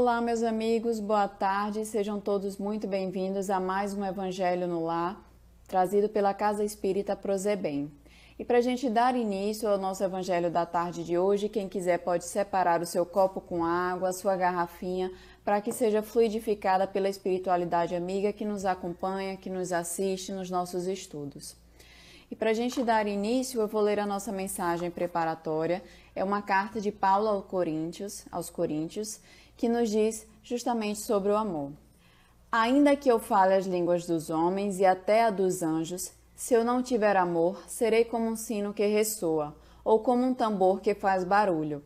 Olá, meus amigos, boa tarde, sejam todos muito bem-vindos a mais um Evangelho no Lar, trazido pela Casa Espírita Prozebem. E para a gente dar início ao nosso Evangelho da tarde de hoje, quem quiser pode separar o seu copo com água, a sua garrafinha, para que seja fluidificada pela espiritualidade amiga que nos acompanha, que nos assiste nos nossos estudos. E para a gente dar início, eu vou ler a nossa mensagem preparatória. É uma carta de Paulo aos Coríntios, que nos diz justamente sobre o amor. Ainda que eu fale as línguas dos homens e até a dos anjos, se eu não tiver amor, serei como um sino que ressoa, ou como um tambor que faz barulho.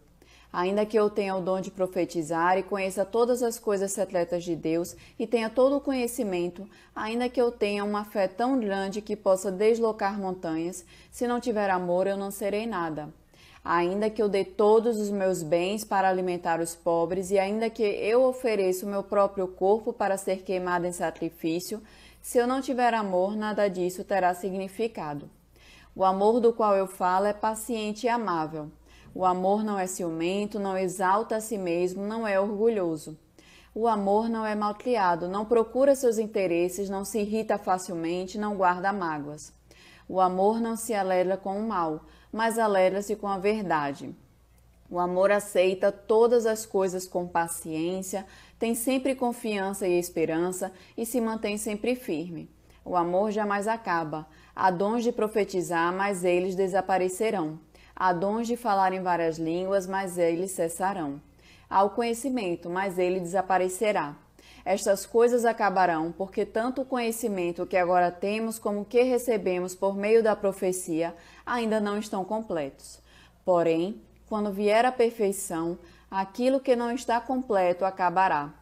Ainda que eu tenha o dom de profetizar e conheça todas as coisas secretas de Deus e tenha todo o conhecimento, ainda que eu tenha uma fé tão grande que possa deslocar montanhas, se não tiver amor, eu não serei nada. Ainda que eu dê todos os meus bens para alimentar os pobres e ainda que eu ofereça o meu próprio corpo para ser queimado em sacrifício, se eu não tiver amor, nada disso terá significado. O amor do qual eu falo é paciente e amável. O amor não é ciumento, não exalta a si mesmo, não é orgulhoso. O amor não é malcriado, não procura seus interesses, não se irrita facilmente, não guarda mágoas. O amor não se alegra com o mal, mas alegra-se com a verdade. O amor aceita todas as coisas com paciência, tem sempre confiança e esperança e se mantém sempre firme. O amor jamais acaba. Há dons de profetizar, mas eles desaparecerão. Há dons de falar em várias línguas, mas eles cessarão. Há o conhecimento, mas ele desaparecerá. Estas coisas acabarão, porque tanto o conhecimento que agora temos como o que recebemos por meio da profecia ainda não estão completos. Porém, quando vier a perfeição, aquilo que não está completo acabará.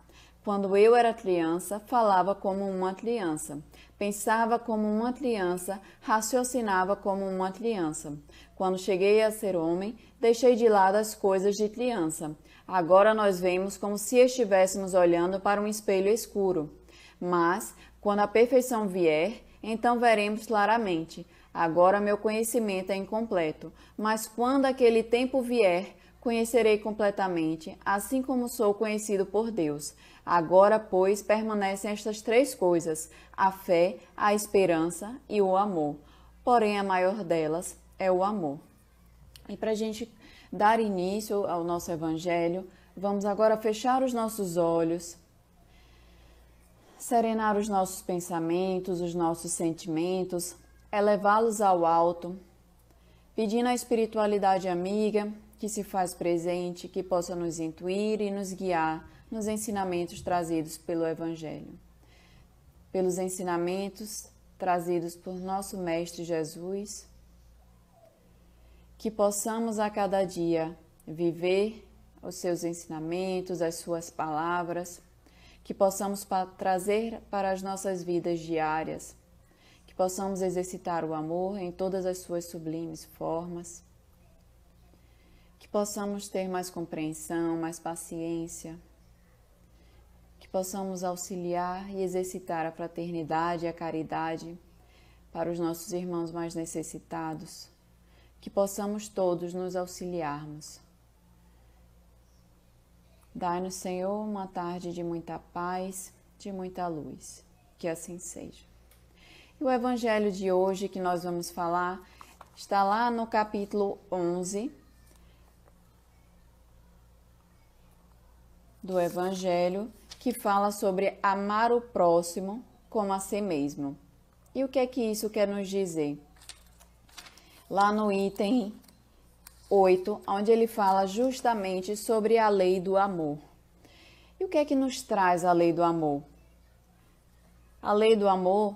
Quando eu era criança, falava como uma criança, pensava como uma criança, raciocinava como uma criança. Quando cheguei a ser homem, deixei de lado as coisas de criança. Agora nós vemos como se estivéssemos olhando para um espelho escuro. Mas, quando a perfeição vier, então veremos claramente. Agora meu conhecimento é incompleto, mas quando aquele tempo vier, conhecerei completamente, assim como sou conhecido por Deus. Agora, pois, permanecem estas três coisas: a fé, a esperança e o amor. Porém, a maior delas é o amor. E para a gente dar início ao nosso Evangelho, vamos agora fechar os nossos olhos, serenar os nossos pensamentos, os nossos sentimentos, elevá-los ao alto, pedindo à espiritualidade amiga que se faz presente, que possa nos intuir e nos guiar nos ensinamentos trazidos pelo Evangelho. Pelos ensinamentos trazidos por nosso Mestre Jesus, que possamos a cada dia viver os seus ensinamentos, as suas palavras, que possamos trazer para as nossas vidas diárias, que possamos exercitar o amor em todas as suas sublimes formas, que possamos ter mais compreensão, mais paciência, que possamos auxiliar e exercitar a fraternidade e a caridade para os nossos irmãos mais necessitados, que possamos todos nos auxiliarmos. Dai-nos, Senhor, uma tarde de muita paz, de muita luz. Que assim seja. E o Evangelho de hoje que nós vamos falar está lá no capítulo 11 do Evangelho, que fala sobre amar o próximo como a si mesmo. E o que é que isso quer nos dizer? Lá no item 8, onde ele fala justamente sobre a lei do amor. E o que é que nos traz a lei do amor? A lei do amor,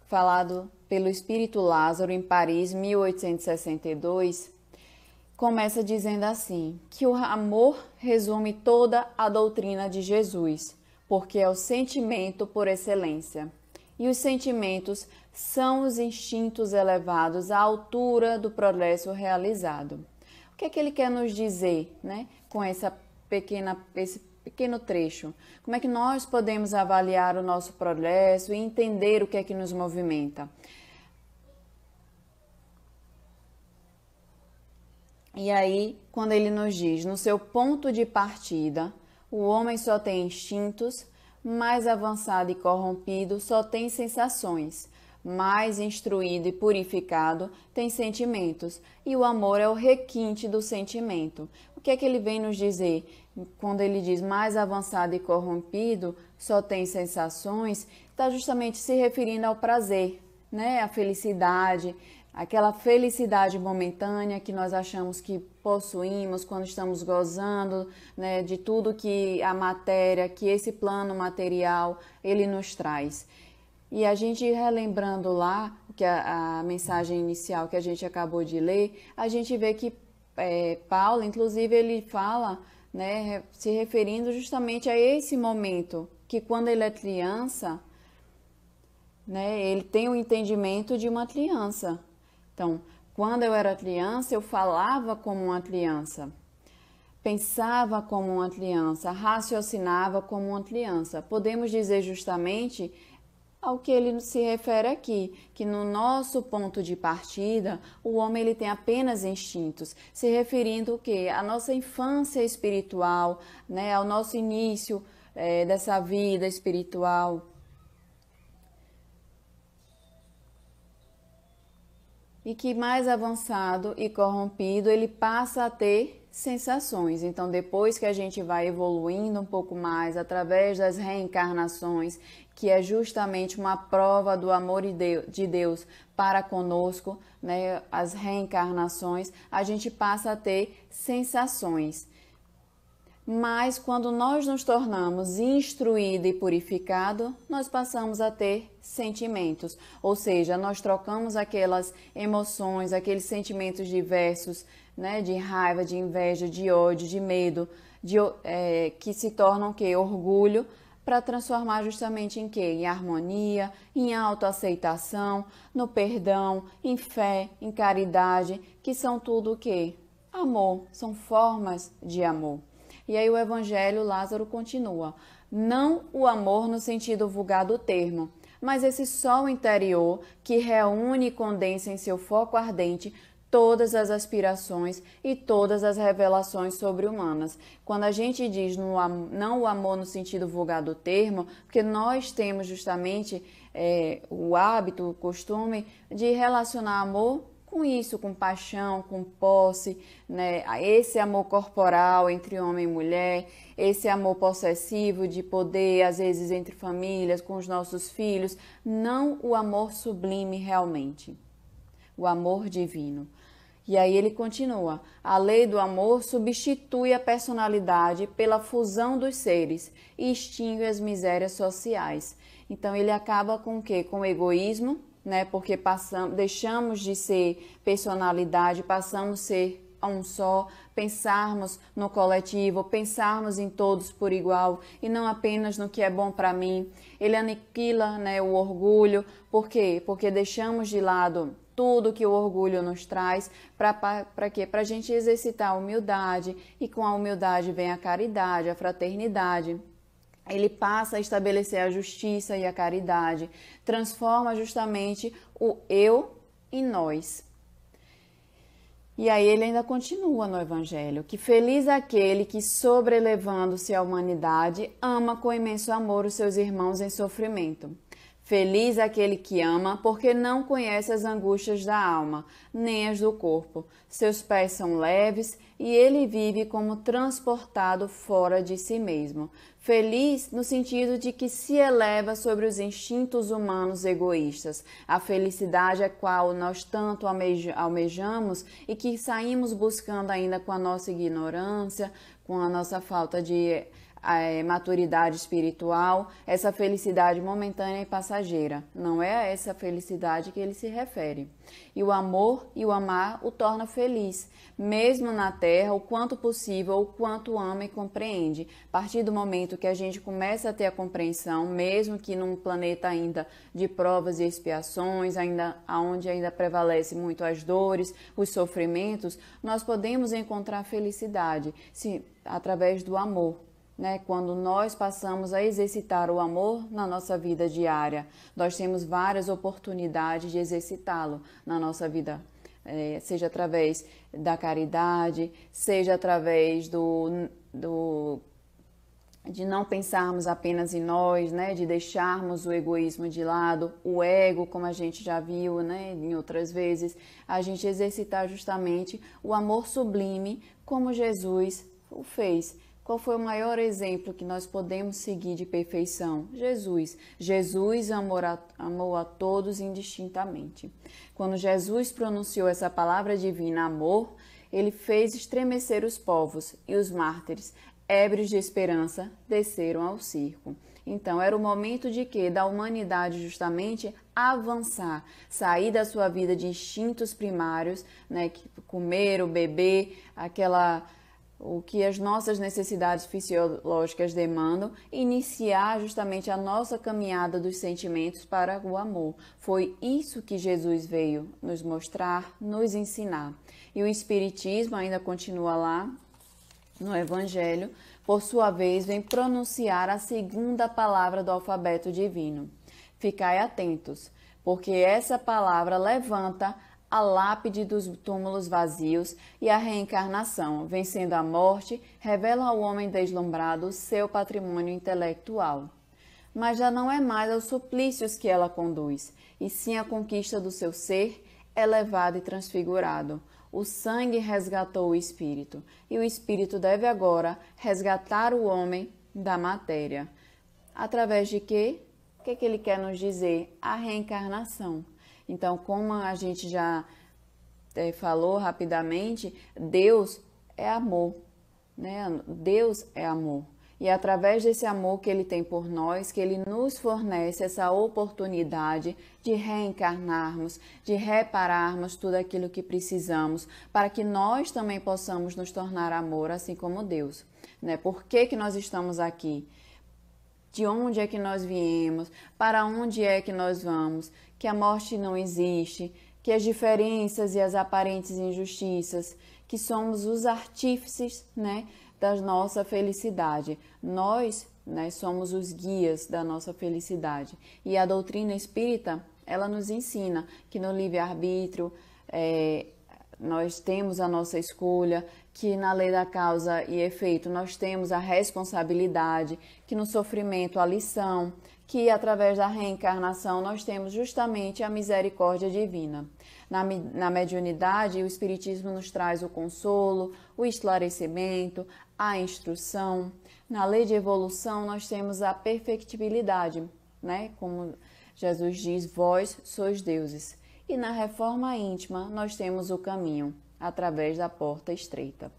falado pelo Espírito Lázaro em Paris, 1862, começa dizendo assim, que o amor resume toda a doutrina de Jesus, porque é o sentimento por excelência. E os sentimentos são os instintos elevados à altura do progresso realizado. O que é que ele quer nos dizer, né, com esse pequeno trecho? Como é que nós podemos avaliar o nosso progresso e entender o que é que nos movimenta? E aí, quando ele nos diz, no seu ponto de partida, O homem só tem instintos, mais avançado e corrompido só tem sensações, mais instruído e purificado tem sentimentos, e o amor é o requinte do sentimento. O que é que ele vem nos dizer? Quando ele diz mais avançado e corrompido só tem sensações, está justamente se referindo ao prazer, né? A felicidade, aquela felicidade momentânea que nós achamos que possuímos quando estamos gozando, né, de tudo que a matéria, que esse plano material, ele nos traz. E a gente relembrando lá, que a mensagem inicial que a gente acabou de ler, a gente vê que Paulo, inclusive, ele fala, né, se referindo justamente a esse momento, que quando ele é criança, né, ele tem o entendimento de uma criança. Então, quando eu era criança, eu falava como uma criança, pensava como uma criança, raciocinava como uma criança. Podemos dizer justamente ao que ele se refere aqui, que no nosso ponto de partida, o homem ele tem apenas instintos, se referindo o quê? À nossa infância espiritual, né, ao nosso início dessa vida espiritual. E que mais avançado e corrompido ele passa a ter sensações. Então, depois que a gente vai evoluindo um pouco mais através das reencarnações, que é justamente uma prova do amor de Deus para conosco, né? As reencarnações, a gente passa a ter sensações. Mas quando nós nos tornamos instruído e purificado, nós passamos a ter sentimentos, ou seja, nós trocamos aquelas emoções, aqueles sentimentos diversos, né, de raiva, de inveja, de ódio, de medo, que se tornam o quê? Orgulho, para transformar justamente em quê? Em harmonia, em autoaceitação, no perdão, em fé, em caridade, que são tudo o quê? Amor, são formas de amor. E aí o Evangelho Lázaro continua, não o amor no sentido vulgar do termo, mas esse sol interior que reúne e condensa em seu foco ardente todas as aspirações e todas as revelações sobre-humanas. Quando a gente diz não o amor no sentido vulgar do termo, porque nós temos justamente o hábito, o costume de relacionar amor com isso, com paixão, com posse, né? Esse amor corporal entre homem e mulher, esse amor possessivo de poder, às vezes entre famílias, com os nossos filhos, não o amor sublime realmente, o amor divino. E aí ele continua, a lei do amor substitui a personalidade pela fusão dos seres e extingue as misérias sociais. Então ele acaba com o quê? Com o egoísmo, né? Porque deixamos de ser personalidade, passamos a ser um só, pensarmos no coletivo, pensarmos em todos por igual e não apenas no que é bom para mim. Ele aniquila, né, o orgulho. Por quê? Porque deixamos de lado tudo que o orgulho nos traz, para quê? Para a gente exercitar a humildade, e com a humildade vem a caridade, a fraternidade. Ele passa a estabelecer a justiça e a caridade, transforma justamente o eu em nós. E aí ele ainda continua no Evangelho, que feliz aquele que, sobrelevando-se à humanidade, ama com imenso amor os seus irmãos em sofrimento. Feliz aquele que ama, porque não conhece as angústias da alma, nem as do corpo. Seus pés são leves e ele vive como transportado fora de si mesmo. Feliz no sentido de que se eleva sobre os instintos humanos egoístas. A felicidade a qual nós tanto almejamos e que saímos buscando ainda com a nossa ignorância, com a nossa falta de maturidade espiritual, essa felicidade momentânea e passageira. Não é a essa felicidade que ele se refere. E o amor e o amar o torna feliz, mesmo na terra, o quanto possível, o quanto ama e compreende. A partir do momento que a gente começa a ter a compreensão, mesmo que num planeta ainda de provas e expiações, onde ainda prevalece muito as dores, os sofrimentos, nós podemos encontrar felicidade através do amor. Né? Quando nós passamos a exercitar o amor na nossa vida diária, nós temos várias oportunidades de exercitá-lo na nossa vida, seja através da caridade, seja através de não pensarmos apenas em nós, né, de deixarmos o egoísmo de lado, o ego, como a gente já viu, né, em outras vezes, a gente exercitar justamente o amor sublime, como Jesus o fez. Qual foi o maior exemplo que nós podemos seguir de perfeição? Jesus. Jesus amou a todos indistintamente. Quando Jesus pronunciou essa palavra divina, amor, ele fez estremecer os povos e os mártires, ébrios de esperança, desceram ao circo. Então, era o momento de quê? Da humanidade justamente avançar, sair da sua vida de instintos primários, né, comer, o beber, o que as nossas necessidades fisiológicas demandam, iniciar justamente a nossa caminhada dos sentimentos para o amor. Foi isso que Jesus veio nos mostrar, nos ensinar. E o Espiritismo ainda continua lá, no Evangelho, por sua vez, vem pronunciar a segunda palavra do alfabeto divino. Ficai atentos, porque essa palavra levanta a lápide dos túmulos vazios e a reencarnação, vencendo a morte, revela ao homem deslumbrado o seu patrimônio intelectual. Mas já não é mais aos suplícios que ela conduz, e sim a conquista do seu ser elevado e transfigurado. O sangue resgatou o espírito, e o espírito deve agora resgatar o homem da matéria. Através de quê? O que ele quer nos dizer? A reencarnação. Então, como a gente já falou rapidamente, Deus é amor, né? Deus é amor. E é através desse amor que Ele tem por nós, que Ele nos fornece essa oportunidade de reencarnarmos, de repararmos tudo aquilo que precisamos, para que nós também possamos nos tornar amor, assim como Deus. Né? Por que nós estamos aqui? De onde é que nós viemos? Para onde é que nós vamos? Que a morte não existe, que as diferenças e as aparentes injustiças, que somos os artífices, né, da nossa felicidade. Nós, né, somos os guias da nossa felicidade. E a doutrina espírita, ela nos ensina que no livre-arbítrio nós temos a nossa escolha, que na lei da causa e efeito nós temos a responsabilidade, que no sofrimento a lição, que através da reencarnação nós temos justamente a misericórdia divina. Na mediunidade, o Espiritismo nos traz o consolo, o esclarecimento, a instrução. Na lei de evolução, nós temos a perfectibilidade, né? Como Jesus diz, vós sois deuses. E na reforma íntima, nós temos o caminho, através da porta estreita.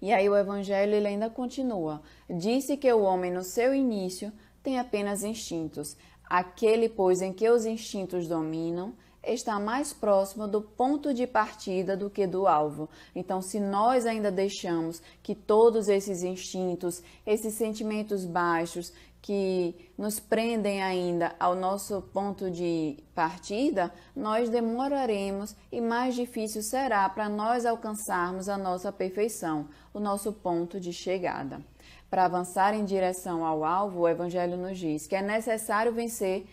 E aí o Evangelho ele ainda continua. Disse que o homem, no seu início, tem apenas instintos. Aquele, pois, em que os instintos dominam, está mais próximo do ponto de partida do que do alvo. Então, se nós ainda deixamos que todos esses instintos, esses sentimentos baixos que nos prendem ainda ao nosso ponto de partida, nós demoraremos e mais difícil será para nós alcançarmos a nossa perfeição, o nosso ponto de chegada. Para avançar em direção ao alvo, o Evangelho nos diz que é necessário vencer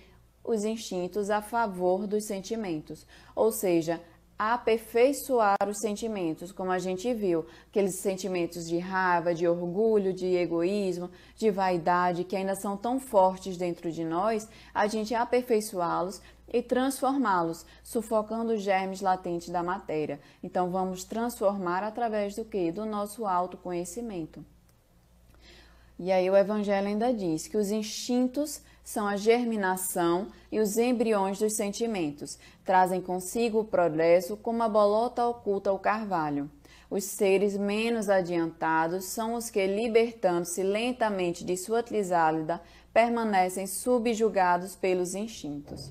os instintos a favor dos sentimentos, ou seja, aperfeiçoar os sentimentos, como a gente viu, aqueles sentimentos de raiva, de orgulho, de egoísmo, de vaidade, que ainda são tão fortes dentro de nós, a gente aperfeiçoá-los e transformá-los, sufocando os germes latentes da matéria. Então, vamos transformar através do quê? Do nosso autoconhecimento. E aí o Evangelho ainda diz que os instintos são a germinação e os embriões dos sentimentos. Trazem consigo o progresso como a bolota oculta o carvalho. Os seres menos adiantados são os que, libertando-se lentamente de sua crisálida, permanecem subjugados pelos instintos.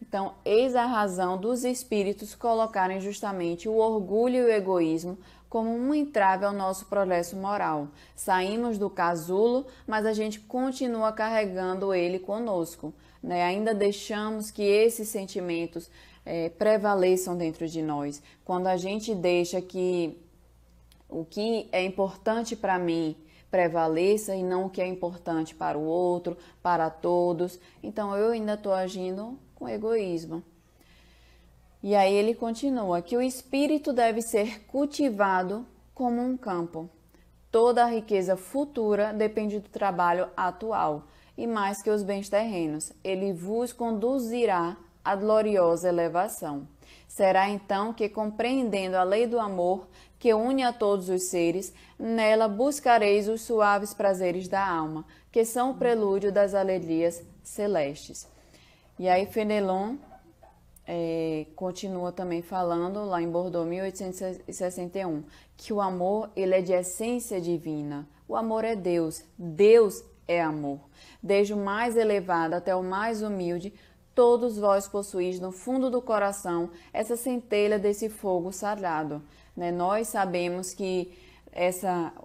Então, eis a razão dos espíritos colocarem justamente o orgulho e o egoísmo como um entrave ao nosso progresso moral. Saímos do casulo, mas a gente continua carregando ele conosco, né? Ainda deixamos que esses sentimentos prevaleçam dentro de nós. Quando a gente deixa que o que é importante para mim prevaleça e não o que é importante para o outro, para todos, então eu ainda estou agindo com egoísmo. E aí ele continua que o espírito deve ser cultivado como um campo. toda a riqueza futura depende do trabalho atual, e mais que os bens terrenos, ele vos conduzirá à gloriosa elevação. Será então que, compreendendo a lei do amor, que une a todos os seres, nela buscareis os suaves prazeres da alma, que são o prelúdio das alegrias celestes. E aí Fenelon continua também falando, lá em Bordeaux, 1861, que o amor ele é de essência divina. O amor é Deus, Deus é amor. Desde o mais elevado até o mais humilde, todos vós possuís no fundo do coração essa centelha desse fogo sagrado. Né? Nós sabemos que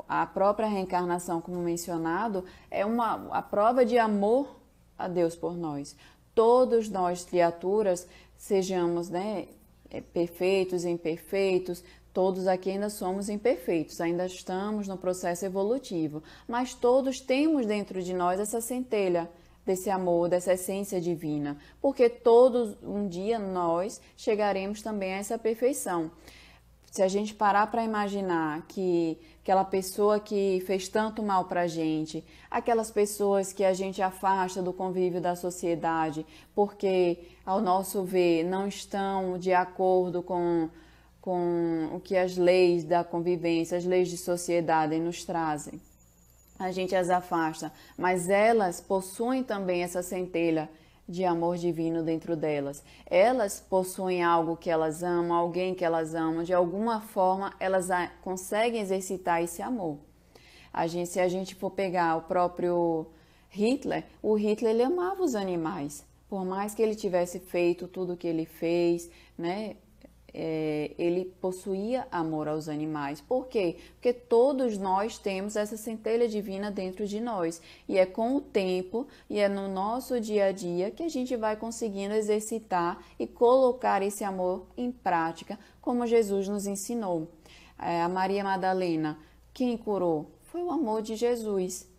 a própria reencarnação, como mencionado, é a prova de amor a Deus por nós. Todos nós, criaturas, sejamos, né, perfeitos, imperfeitos, todos aqui ainda somos imperfeitos, ainda estamos no processo evolutivo, mas todos temos dentro de nós essa centelha desse amor, dessa essência divina, porque todos um dia nós chegaremos também a essa perfeição. Se a gente parar para imaginar que aquela pessoa que fez tanto mal para a gente, aquelas pessoas que a gente afasta do convívio da sociedade, porque, ao nosso ver, não estão de acordo com o que as leis da convivência, as leis de sociedade nos trazem, a gente as afasta, mas elas possuem também essa centelha de amor divino dentro delas. Elas possuem algo que elas amam, alguém que elas amam, de alguma forma elas conseguem exercitar esse amor. Se a gente for pegar o próprio Hitler, o Hitler ele amava os animais, por mais que ele tivesse feito tudo o que ele fez, né? Ele possuía amor aos animais. Por quê? Porque todos nós temos essa centelha divina dentro de nós. E é com o tempo e é no nosso dia a dia que a gente vai conseguindo exercitar e colocar esse amor em prática, como Jesus nos ensinou. A Maria Madalena, quem curou? Foi o amor de Jesus.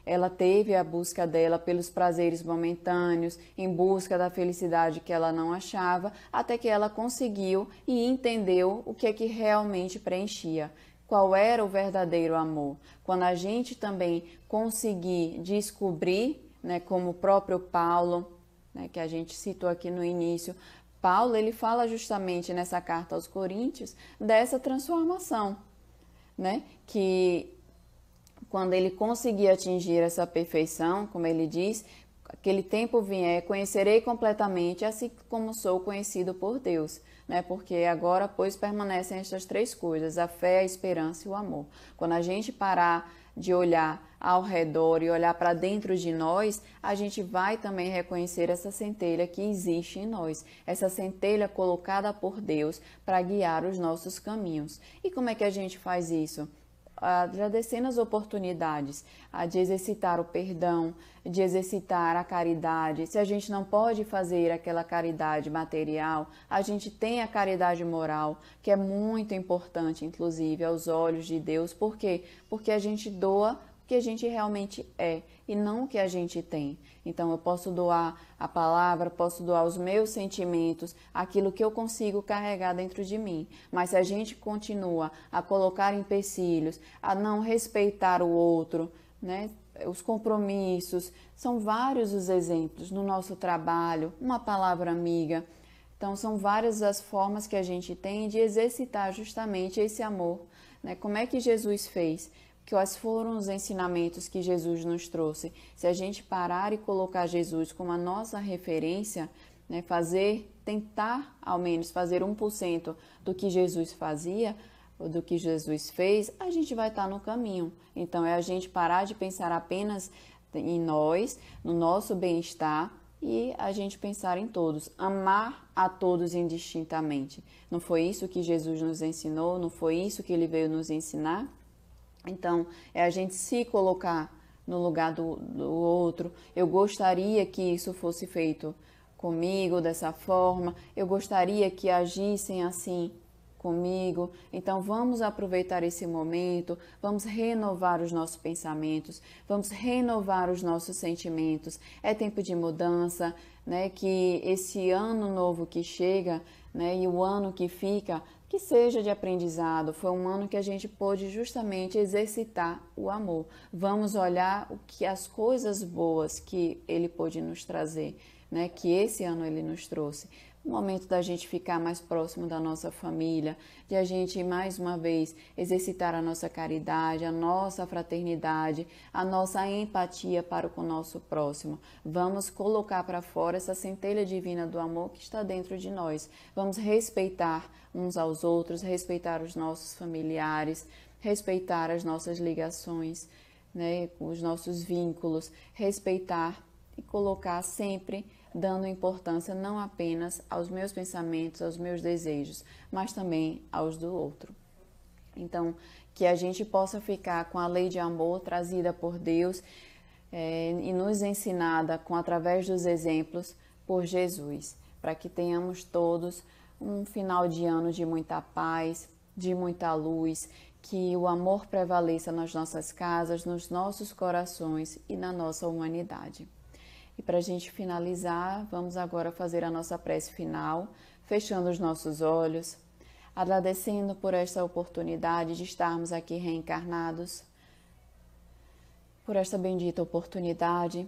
Ela teve a busca dela pelos prazeres momentâneos, em busca da felicidade que ela não achava, até que ela conseguiu e entendeu o que é que realmente preenchia, qual era o verdadeiro amor. Quando a gente também conseguir descobrir, como o próprio Paulo, que a gente citou aqui no início, Paulo ele fala justamente nessa carta aos Coríntios dessa transformação, que quando ele conseguir atingir essa perfeição, como ele diz, aquele tempo vier, conhecerei completamente, assim como sou conhecido por Deus, Porque agora, pois, permanecem estas três coisas, a fé, a esperança e o amor. Quando a gente parar de olhar ao redor e olhar para dentro de nós, a gente vai também reconhecer essa centelha que existe em nós, essa centelha colocada por Deus para guiar os nossos caminhos. E como é que a gente faz isso? Agradecendo as oportunidades de exercitar o perdão, de exercitar a caridade. Se a gente não pode fazer aquela caridade material, a gente tem a caridade moral, que é muito importante, inclusive, aos olhos de Deus. Por quê? Porque a gente doa o que a gente realmente é e não o que a gente tem. Então, eu posso doar a palavra, posso doar os meus sentimentos, aquilo que eu consigo carregar dentro de mim. Mas se a gente continua a colocar empecilhos, a não respeitar o outro, os compromissos, são vários os exemplos no nosso trabalho, uma palavra amiga. Então, são várias as formas que a gente tem de exercitar justamente esse amor. Como é que Jesus fez? Quais foram os ensinamentos que Jesus nos trouxe? Se a gente parar e colocar Jesus como a nossa referência, tentar ao menos fazer 1% do que Jesus fazia, ou do que Jesus fez, a gente vai estar no caminho. Então, é a gente parar de pensar apenas em nós, no nosso bem-estar, e a gente pensar em todos, amar a todos indistintamente. Não foi isso que Jesus nos ensinou? Não foi isso que ele veio nos ensinar? Então, é a gente se colocar no lugar do outro. Eu gostaria que isso fosse feito comigo dessa forma, eu gostaria que agissem assim comigo. Então, vamos aproveitar esse momento, vamos renovar os nossos pensamentos, vamos renovar os nossos sentimentos. É tempo de mudança, que esse ano novo que chega, né? E o ano que fica, que seja de aprendizado, foi um ano que a gente pôde justamente exercitar o amor. Vamos olhar o que as coisas boas que ele pôde nos trazer, né? Que esse ano ele nos trouxe. O momento da gente ficar mais próximo da nossa família, de a gente mais uma vez exercitar a nossa caridade, a nossa fraternidade, a nossa empatia para com o nosso próximo. Vamos colocar para fora essa centelha divina do amor que está dentro de nós. Vamos respeitar uns aos outros, respeitar os nossos familiares, respeitar as nossas ligações, né, os nossos vínculos, respeitar e colocar sempre dando importância não apenas aos meus pensamentos, aos meus desejos, mas também aos do outro. Então, que a gente possa ficar com a lei de amor trazida por Deus e nos ensinada através dos exemplos por Jesus, para que tenhamos todos um final de ano de muita paz, de muita luz, que o amor prevaleça nas nossas casas, nos nossos corações e na nossa humanidade. E para a gente finalizar, vamos agora fazer a nossa prece final, fechando os nossos olhos, agradecendo por esta oportunidade de estarmos aqui reencarnados, por esta bendita oportunidade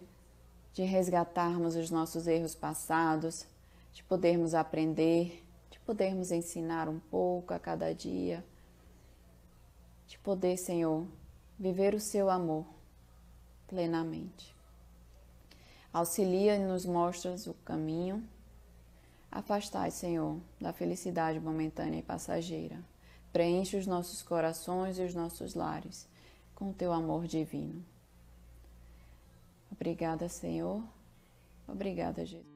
de resgatarmos os nossos erros passados, de podermos aprender, de podermos ensinar um pouco a cada dia, de poder, Senhor, viver o seu amor plenamente. Auxilia e nos mostras o caminho. Afastai, Senhor, da felicidade momentânea e passageira. Preenche os nossos corações e os nossos lares com o teu amor divino. Obrigada, Senhor. Obrigada, Jesus.